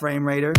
FrameRater.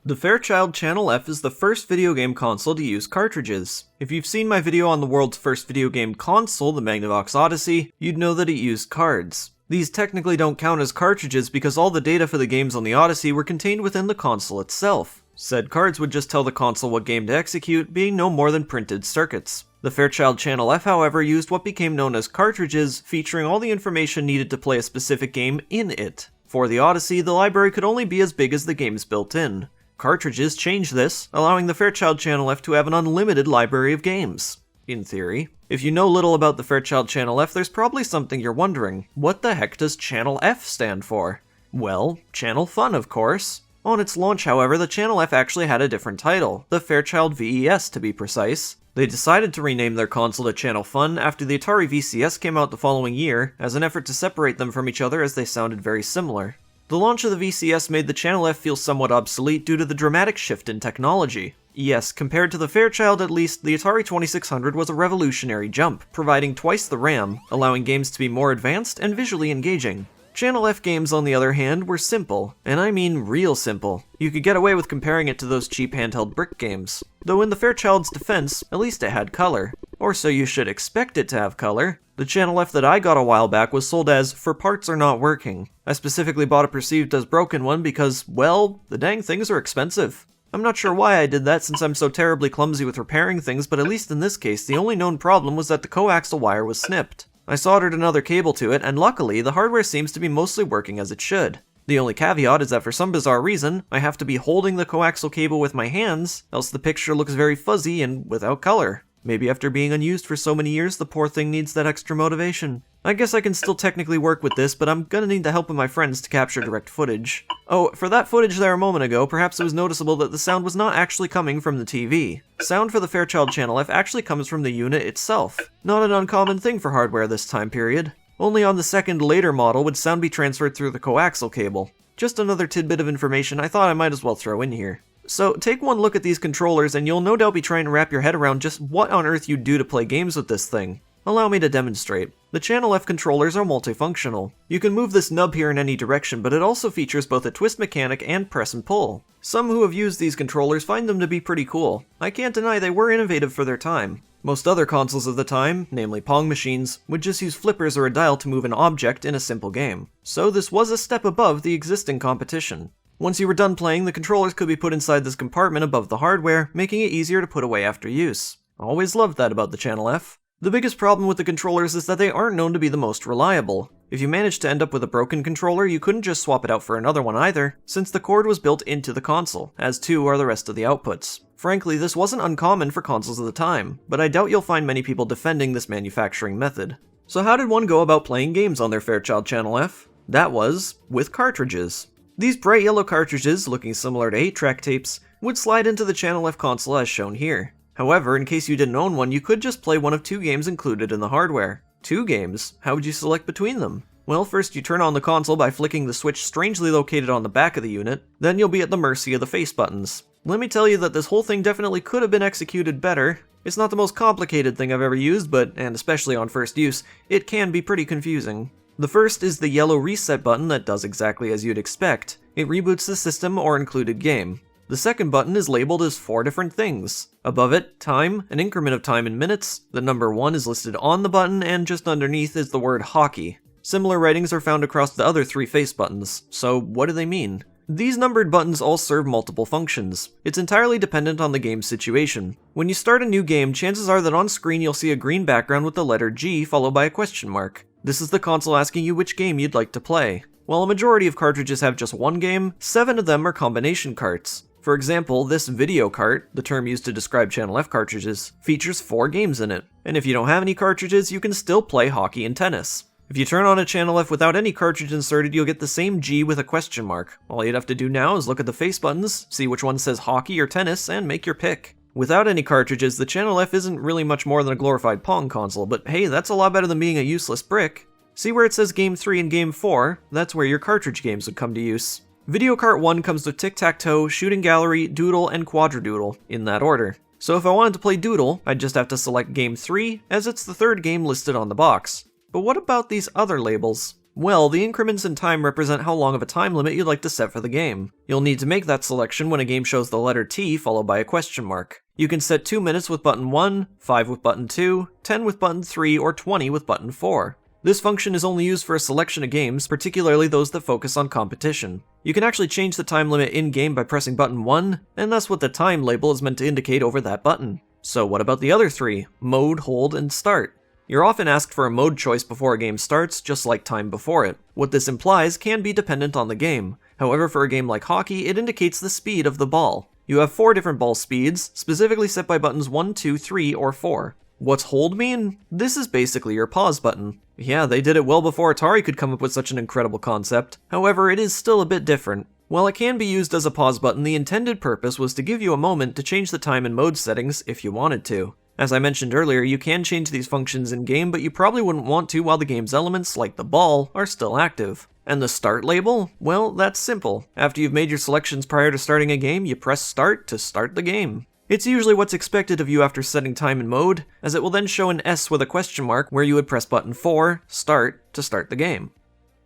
The Fairchild Channel F is the first video game console to use cartridges. If you've seen my video on the world's first video game console, the Magnavox Odyssey, you'd know that it used cards. These technically don't count as cartridges because all the data for the games on the Odyssey were contained within the console itself. Said cards would just tell the console what game to execute, being no more than printed circuits. The Fairchild Channel F, however, used what became known as cartridges, featuring all the information needed to play a specific game in it. For the Odyssey, the library could only be as big as the games built in. Cartridges changed this, allowing the Fairchild Channel F to have an unlimited library of games. In theory. If you know little about the Fairchild Channel F, there's probably something you're wondering. What the heck does Channel F stand for? Well, Channel Fun, of course. On its launch, however, the Channel F actually had a different title, the Fairchild VES to be precise. They decided to rename their console to Channel Fun after the Atari VCS came out the following year, as an effort to separate them from each other as they sounded very similar. The launch of the VCS made the Channel F feel somewhat obsolete due to the dramatic shift in technology. Yes, compared to the Fairchild at least, the Atari 2600 was a revolutionary jump, providing twice the RAM, allowing games to be more advanced and visually engaging. Channel F games, on the other hand, were simple, and I mean real simple. You could get away with comparing it to those cheap handheld brick games. Though in the Fairchild's defense, at least it had color. Or so you should expect it to have color. The Channel F that I got a while back was sold as, "for parts are not working." I specifically bought a perceived as broken one because, well, the dang things are expensive. I'm not sure why I did that since I'm so terribly clumsy with repairing things, but at least in this case, the only known problem was that the coaxial wire was snipped. I soldered another cable to it, and luckily, the hardware seems to be mostly working as it should. The only caveat is that for some bizarre reason, I have to be holding the coaxial cable with my hands, else the picture looks very fuzzy and without color. Maybe after being unused for so many years, the poor thing needs that extra motivation. I guess I can still technically work with this, but I'm gonna need the help of my friends to capture direct footage. Oh, for that footage there a moment ago, perhaps it was noticeable that the sound was not actually coming from the TV. Sound for the Fairchild Channel F actually comes from the unit itself. Not an uncommon thing for hardware this time period. Only on the second later model would sound be transferred through the coaxial cable. Just another tidbit of information I thought I might as well throw in here. So, take one look at these controllers and you'll no doubt be trying to wrap your head around just what on earth you'd do to play games with this thing. Allow me to demonstrate. The Channel F controllers are multifunctional. You can move this nub here in any direction, but it also features both a twist mechanic and press and pull. Some who have used these controllers find them to be pretty cool. I can't deny they were innovative for their time. Most other consoles of the time, namely Pong machines, would just use flippers or a dial to move an object in a simple game. So this was a step above the existing competition. Once you were done playing, the controllers could be put inside this compartment above the hardware, making it easier to put away after use. Always loved that about the Channel F. The biggest problem with the controllers is that they aren't known to be the most reliable. If you managed to end up with a broken controller, you couldn't just swap it out for another one either, since the cord was built into the console, as too are the rest of the outputs. Frankly, this wasn't uncommon for consoles of the time, but I doubt you'll find many people defending this manufacturing method. So how did one go about playing games on their Fairchild Channel F? That was with cartridges. These bright yellow cartridges, looking similar to 8-track tapes, would slide into the Channel F console as shown here. However, in case you didn't own one, you could just play one of two games included in the hardware. Two games? How would you select between them? Well, first you turn on the console by flicking the switch strangely located on the back of the unit, then you'll be at the mercy of the face buttons. Let me tell you that this whole thing definitely could have been executed better. It's not the most complicated thing I've ever used, but, and especially on first use, it can be pretty confusing. The first is the yellow reset button that does exactly as you'd expect. It reboots the system or included game. The second button is labeled as 4 different things. Above it, time, an increment of time in minutes, the number 1 is listed on the button, and just underneath is the word hockey. Similar writings are found across the other 3 face buttons, so what do they mean? These numbered buttons all serve multiple functions. It's entirely dependent on the game's situation. When you start a new game, chances are that on screen you'll see a green background with the letter G followed by a question mark. This is the console asking you which game you'd like to play. While a majority of cartridges have just one game, 7 of them are combination carts. For example, this VIDEOCART, the term used to describe Channel F cartridges, features 4 games in it. And if you don't have any cartridges, you can still play hockey and tennis. If you turn on a Channel F without any cartridge inserted, you'll get the same G with a question mark. All you'd have to do now is look at the face buttons, see which one says hockey or tennis, and make your pick. Without any cartridges, the Channel F isn't really much more than a glorified Pong console, but hey, that's a lot better than being a useless brick. See where it says Game 3 and Game 4? That's where your cartridge games would come to use. VideoCart 1 comes with TIC-TAC-TOE, Shooting Gallery, Doodle, and QUADRA-DOODLE, in that order. So if I wanted to play Doodle, I'd just have to select Game 3, as it's the third game listed on the box. But what about these other labels? Well, the increments in time represent how long of a time limit you'd like to set for the game. You'll need to make that selection when a game shows the letter T followed by a question mark. You can set 2 minutes with button 1, 5 with button 2, 10 with button 3, or 20 with button 4. This function is only used for a selection of games, particularly those that focus on competition. You can actually change the time limit in-game by pressing button 1, and that's what the time label is meant to indicate over that button. So what about the other three? Mode, hold, and start. You're often asked for a mode choice before a game starts, just like time before it. What this implies can be dependent on the game. However, for a game like hockey, it indicates the speed of the ball. You have 4 different ball speeds, specifically set by buttons 1, 2, 3, or 4. What's hold mean? This is basically your pause button. Yeah, they did it well before Atari could come up with such an incredible concept. However, it is still a bit different. While it can be used as a pause button, the intended purpose was to give you a moment to change the time and mode settings if you wanted to. As I mentioned earlier, you can change these functions in-game, but you probably wouldn't want to while the game's elements, like the ball, are still active. And the start label? Well, that's simple. After you've made your selections prior to starting a game, you press start to start the game. It's usually what's expected of you after setting time and mode, as it will then show an S with a question mark where you would press button 4, start, to start the game.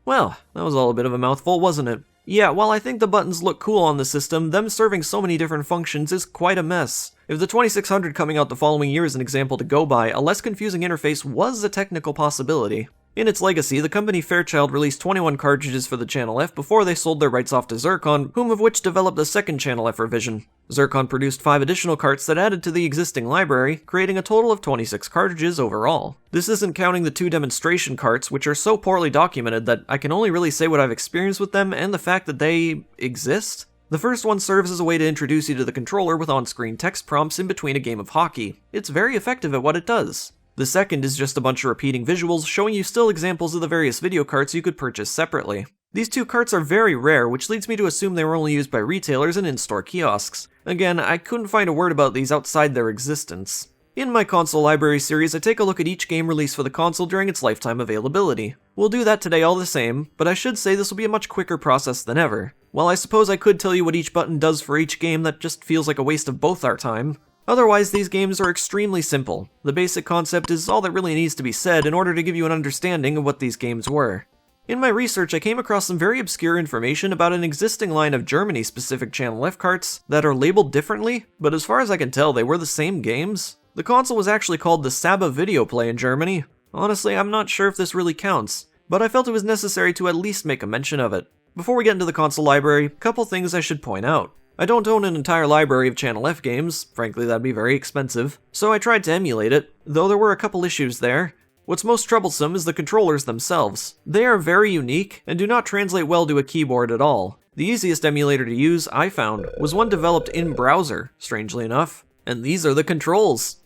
Well, that was all a bit of a mouthful, wasn't it? Yeah, while I think the buttons look cool on the system, them serving so many different functions is quite a mess. If the 2600 coming out the following year is an example to go by, a less confusing interface was a technical possibility. In its legacy, the company Fairchild released 21 cartridges for the Channel F before they sold their rights off to Zircon, whom of which developed the second Channel F revision. Zircon produced 5 additional carts that added to the existing library, creating a total of 26 cartridges overall. This isn't counting the 2 demonstration carts, which are so poorly documented that I can only really say what I've experienced with them and the fact that they exist. The first one serves as a way to introduce you to the controller with on-screen text prompts in between a game of hockey. It's very effective at what it does. The second is just a bunch of repeating visuals showing you still examples of the various video carts you could purchase separately. These 2 carts are very rare, which leads me to assume they were only used by retailers and in-store kiosks. Again, I couldn't find a word about these outside their existence. In my console library series, I take a look at each game released for the console during its lifetime availability. We'll do that today all the same, but I should say this will be a much quicker process than ever. While I suppose I could tell you what each button does for each game, that just feels like a waste of both our time. Otherwise, these games are extremely simple. The basic concept is all that really needs to be said in order to give you an understanding of what these games were. In my research, I came across some very obscure information about an existing line of Germany-specific Channel F carts that are labeled differently, but as far as I can tell, they were the same games. The console was actually called the Saba Video Play in Germany. Honestly, I'm not sure if this really counts, but I felt it was necessary to at least make a mention of it. Before we get into the console library, a couple things I should point out. I don't own an entire library of Channel F games, frankly that'd be very expensive, so I tried to emulate it, though there were a couple issues there. What's most troublesome is the controllers themselves. They are very unique, and do not translate well to a keyboard at all. The easiest emulator to use, I found, was one developed in browser, strangely enough, and these are the controls.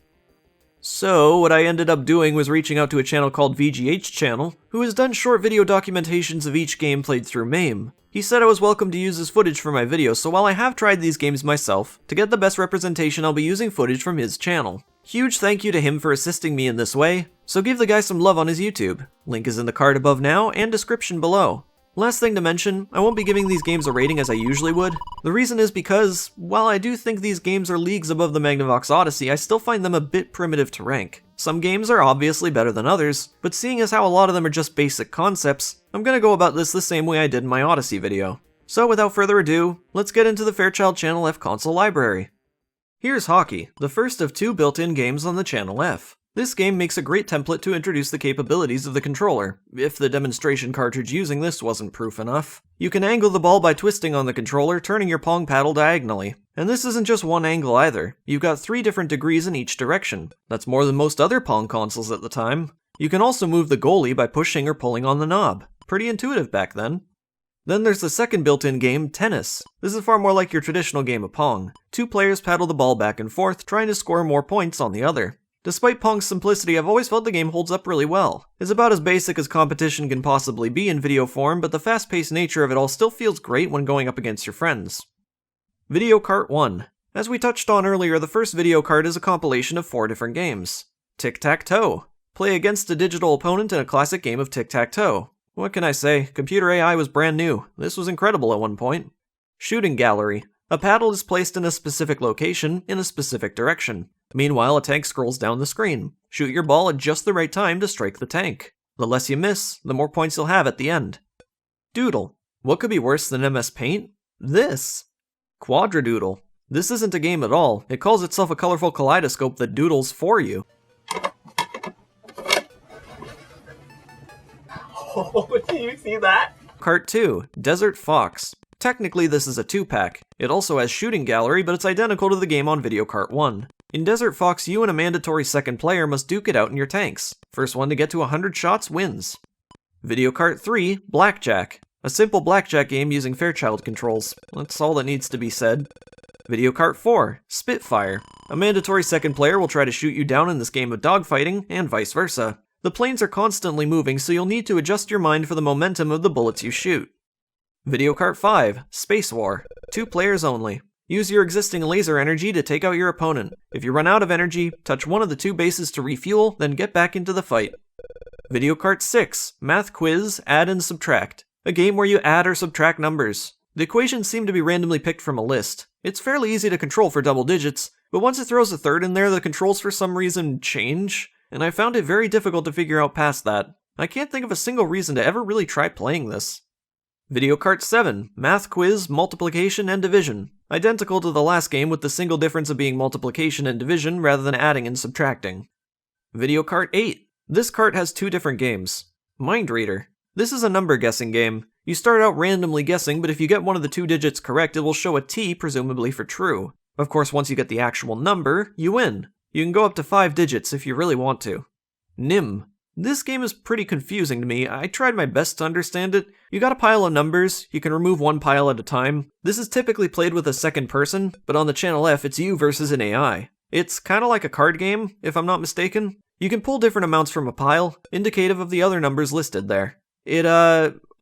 So, what I ended up doing was reaching out to a channel called vghchannel, who has done short video documentations of each game played through MAME. He said I was welcome to use his footage for my video, so while I have tried these games myself, to get the best representation I'll be using footage from his channel. Huge thank you to him for assisting me in this way, so give the guy some love on his YouTube. Link is in the card above now, and description below. Last thing to mention, I won't be giving these games a rating as I usually would. The reason is because, while I do think these games are leagues above the Magnavox Odyssey, I still find them a bit primitive to rank. Some games are obviously better than others, but seeing as how a lot of them are just basic concepts, I'm gonna go about this the same way I did in my Odyssey video. So without further ado, let's get into the Fairchild Channel F console library. Here's Hockey, the first of 2 built-in games on the Channel F. This game makes a great template to introduce the capabilities of the controller, if the demonstration cartridge using this wasn't proof enough. You can angle the ball by twisting on the controller, turning your Pong paddle diagonally. And this isn't just one angle either. You've got 3 different degrees in each direction. That's more than most other Pong consoles at the time. You can also move the goalie by pushing or pulling on the knob. Pretty intuitive back then. Then there's the second built-in game, Tennis. This is far more like your traditional game of Pong. 2 players paddle the ball back and forth, trying to score more points on the other. Despite Pong's simplicity, I've always felt the game holds up really well. It's about as basic as competition can possibly be in video form, but the fast-paced nature of it all still feels great when going up against your friends. VideoCart 1. As we touched on earlier, the first VideoCart is a compilation of 4 different games. TIC-TAC-TOE. Play against a digital opponent in a classic game of tic-tac-toe. What can I say? Computer AI was brand new. This was incredible at one point. Shooting Gallery. A paddle is placed in a specific location, in a specific direction. Meanwhile, a tank scrolls down the screen. Shoot your ball at just the right time to strike the tank. The less you miss, the more points you'll have at the end. Doodle. What could be worse than MS Paint? This. QUADRA-DOODLE. This isn't a game at all. It calls itself a colorful kaleidoscope that doodles for you. Oh, do you see that? Cart 2, Desert Fox. Technically this is a 2-pack. It also has shooting gallery, but it's identical to the game on VideoCart 1. In Desert Fox, you and a mandatory second player must duke it out in your tanks. First one to get to 100 shots wins. VideoCart 3, Blackjack. A simple blackjack game using Fairchild controls. That's all that needs to be said. VideoCart 4, Spitfire. A mandatory second player will try to shoot you down in this game of dogfighting, and vice versa. The planes are constantly moving, so you'll need to adjust your mind for the momentum of the bullets you shoot. VideoCart 5, Space War. 2 players only. Use your existing laser energy to take out your opponent. If you run out of energy, touch one of the 2 bases to refuel, then get back into the fight. VideoCart 6, Math Quiz, Add and Subtract. A game where you add or subtract numbers. The equations seem to be randomly picked from a list. It's fairly easy to control for double digits, but once it throws a third in there, the controls for some reason change, and I found it very difficult to figure out past that. I can't think of a single reason to ever really try playing this. VideoCart 7, Math Quiz, Multiplication and Division. Identical to the last game with the single difference of being multiplication and division rather than adding and subtracting. VideoCart 8. This cart has 2 different games. Mind Reader. This is a number guessing game. You start out randomly guessing, but if you get one of the 2 digits correct, it will show a T, presumably for true. Of course, once you get the actual number, you win. You can go up to 5 digits if you really want to. NIM. This game is pretty confusing to me. I tried my best to understand it. You got a pile of numbers, you can remove one pile at a time. This is typically played with a second person, but on the Channel F it's you versus an AI. It's kinda like a card game, if I'm not mistaken. You can pull different amounts from a pile, indicative of the other numbers listed there.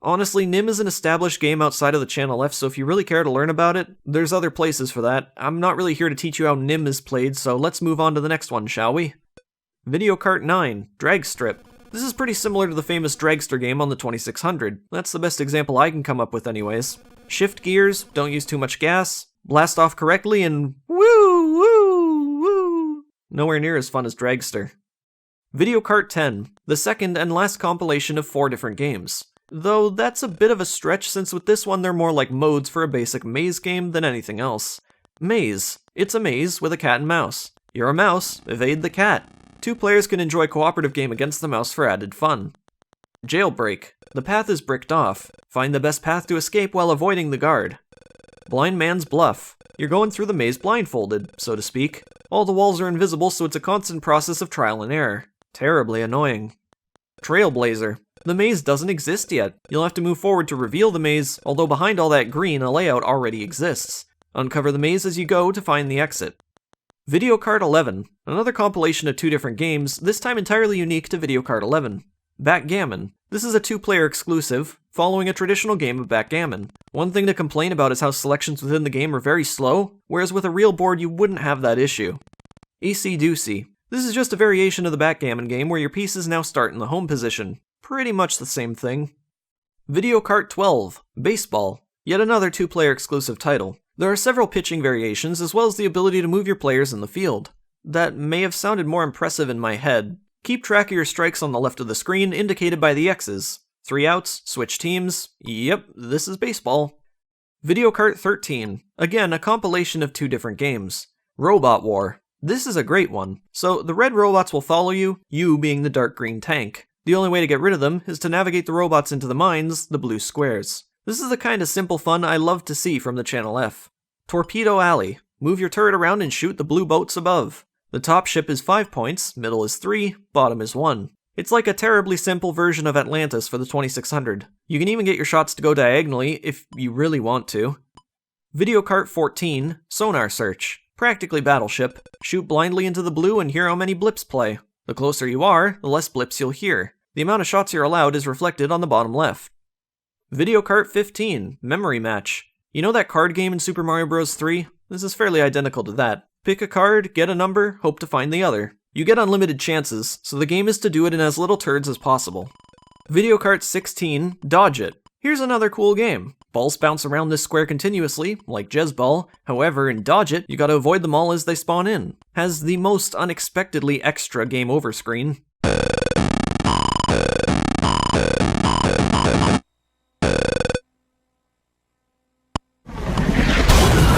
Honestly, NIM is an established game outside of the Channel F, so if you really care to learn about it, there's other places for that. I'm not really here to teach you how NIM is played, so let's move on to the next one, shall we? VideoCart 9, Drag Strip. This is pretty similar to the famous Dragster game on the 2600. That's the best example I can come up with anyways. Shift gears, don't use too much gas, blast off correctly, and woo, woo, woo. Nowhere near as fun as Dragster. VideoCart 10, the second and last compilation of 4 different games. Though that's a bit of a stretch since with this one they're more like modes for a basic maze game than anything else. Maze. It's a maze with a cat and mouse. You're a mouse, evade the cat. 2 players can enjoy a cooperative game against the mouse for added fun. Jailbreak. The path is bricked off. Find the best path to escape while avoiding the guard. Blind Man's Bluff. You're going through the maze blindfolded, so to speak. All the walls are invisible, so it's a constant process of trial and error. Terribly annoying. TRAILBLAZER. The maze doesn't exist yet. You'll have to move forward to reveal the maze, although behind all that green, a layout already exists. Uncover the maze as you go to find the exit. VideoCart 11. Another compilation of 2 different games, this time entirely unique to VideoCart 11. Backgammon. This is a 2-player exclusive, following a traditional game of backgammon. One thing to complain about is how selections within the game are very slow, whereas with a real board you wouldn't have that issue. Easy Doocy. This is just a variation of the backgammon game where your pieces now start in the home position. Pretty much the same thing. VideoCart 12, Baseball. Yet another 2-player exclusive title. There are several pitching variations as well as the ability to move your players in the field. That may have sounded more impressive in my head. Keep track of your strikes on the left of the screen, indicated by the X's. 3 outs, switch teams. Yep, this is baseball. VideoCart 13. Again, a compilation of 2 different games. Robot War. This is a great one. So, the red robots will follow you being the dark green tank. The only way to get rid of them is to navigate the robots into the mines, the blue squares. This is the kind of simple fun I love to see from the Channel F. Torpedo Alley. Move your turret around and shoot the blue boats above. The top ship is 5 points, middle is 3, bottom is 1. It's like a terribly simple version of Atlantis for the 2600. You can even get your shots to go diagonally if you really want to. VideoCart 14, Sonar Search. Practically Battleship. Shoot blindly into the blue and hear how many blips play. The closer you are, the less blips you'll hear. The amount of shots you're allowed is reflected on the bottom left. VideoCart 15, Memory Match. You know that card game in Super Mario Bros. 3? This is fairly identical to that. Pick a card, get a number, hope to find the other. You get unlimited chances, so the game is to do it in as little turds as possible. VideoCart 16, Dodge It. Here's another cool game. Balls bounce around this square continuously, like Jezball. However, in Dodge It, you gotta avoid them all as they spawn in. Has the most unexpectedly extra game over screen.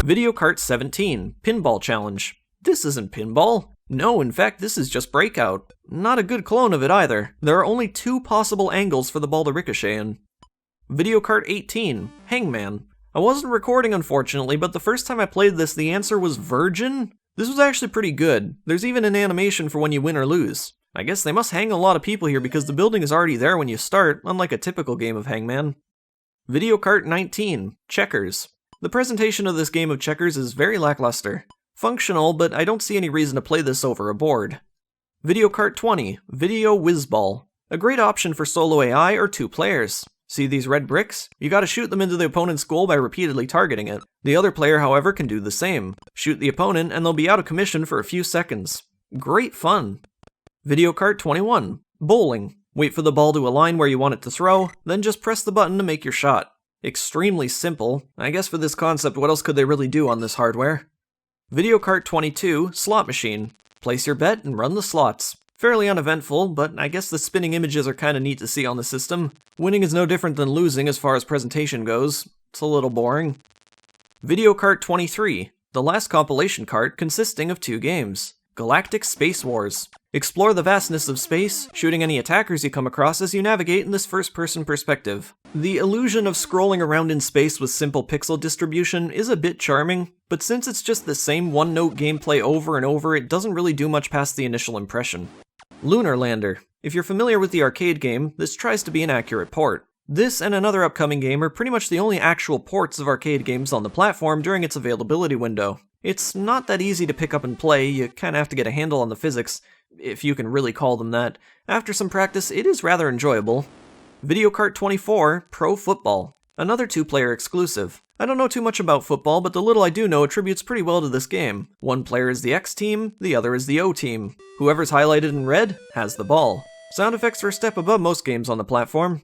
VIDEOCART 17, Pinball Challenge. This isn't pinball. No, in fact, this is just Breakout. Not a good clone of it either. There are only 2 possible angles for the ball to ricochet in. VIDEOCART 18, Hangman. I wasn't recording unfortunately, but the first time I played this, the answer was Virgin? This was actually pretty good. There's even an animation for when you win or lose. I guess they must hang a lot of people here because the building is already there when you start, unlike a typical game of Hangman. VIDEOCART 19, Checkers. The presentation of this game of checkers is very lackluster. Functional, but I don't see any reason to play this over a board. VIDEOCART 20, Video Whizball. A great option for solo AI or 2 players. See these red bricks? You gotta shoot them into the opponent's goal by repeatedly targeting it. The other player, however, can do the same. Shoot the opponent and they'll be out of commission for a few seconds. Great fun. VIDEOCART 21, Bowling. Wait for the ball to align where you want it to throw, then just press the button to make your shot. Extremely simple. I guess for this concept, what else could they really do on this hardware? VIDEOCART 22, Slot Machine. Place your bet and run the slots. Fairly uneventful, but I guess the spinning images are kinda neat to see on the system. Winning is no different than losing as far as presentation goes. It's a little boring. VIDEOCART 23, the last compilation cart consisting of 2 games. Galactic Space Wars. Explore the vastness of space, shooting any attackers you come across as you navigate in this first-person perspective. The illusion of scrolling around in space with simple pixel distribution is a bit charming, but since it's just the same one-note gameplay over and over, it doesn't really do much past the initial impression. Lunar Lander. If you're familiar with the arcade game, this tries to be an accurate port. This and another upcoming game are pretty much the only actual ports of arcade games on the platform during its availability window. It's not that easy to pick up and play, you kinda have to get a handle on the physics, if you can really call them that. After some practice, it is rather enjoyable. VIDEOCART 24, Pro Football. Another 2-player exclusive. I don't know too much about football, but the little I do know attributes pretty well to this game. One player is the X team, the other is the O team. Whoever's highlighted in red has the ball. Sound effects are a step above most games on the platform.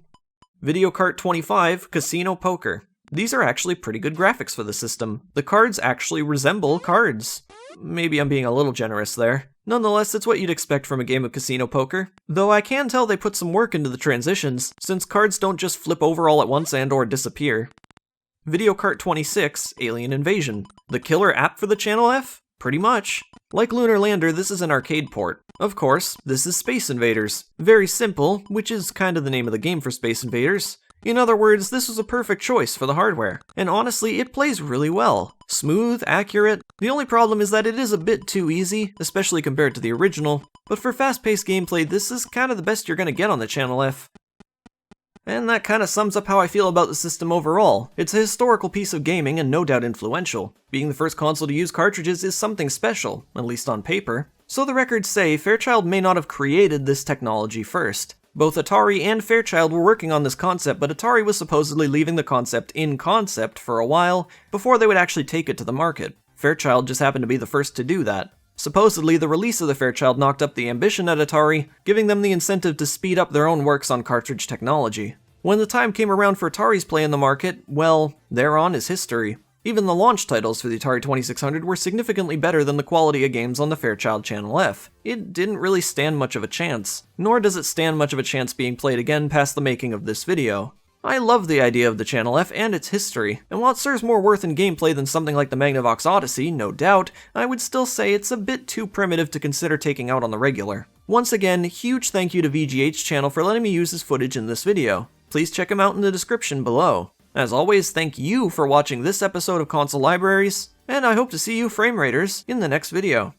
VIDEOCART 25, Casino Poker. These are actually pretty good graphics for the system. The cards actually resemble cards. Maybe I'm being a little generous there. Nonetheless, it's what you'd expect from a game of casino poker. Though I can tell they put some work into the transitions, since cards don't just flip over all at once and or disappear. VIDEOCART 26, Alien Invasion. The killer app for the Channel F? Pretty much. Like Lunar Lander, this is an arcade port. Of course, this is Space Invaders. Very simple, which is kind of the name of the game for Space Invaders. In other words, this was a perfect choice for the hardware, and honestly, it plays really well. Smooth, accurate. The only problem is that it is a bit too easy, especially compared to the original, but for fast-paced gameplay, this is kind of the best you're gonna get on the Channel F. And that kinda sums up how I feel about the system overall. It's a historical piece of gaming and no doubt influential. Being the first console to use cartridges is something special, at least on paper. So the records say Fairchild may not have created this technology first. Both Atari and Fairchild were working on this concept, but Atari was supposedly leaving the concept in concept for a while before they would actually take it to the market. Fairchild just happened to be the first to do that. Supposedly, the release of the Fairchild knocked up the ambition at Atari, giving them the incentive to speed up their own works on cartridge technology. When the time came around for Atari's play in the market, well, thereon is history. Even the launch titles for the Atari 2600 were significantly better than the quality of games on the Fairchild Channel F. It didn't really stand much of a chance, nor does it stand much of a chance being played again past the making of this video. I love the idea of the Channel F and its history, and while it serves more worth in gameplay than something like the Magnavox Odyssey, no doubt, I would still say it's a bit too primitive to consider taking out on the regular. Once again, huge thank you to VGHchannel for letting me use his footage in this video. Please check him out in the description below. As always, thank you for watching this episode of Console Libraries, and I hope to see you FrameRaters in the next video.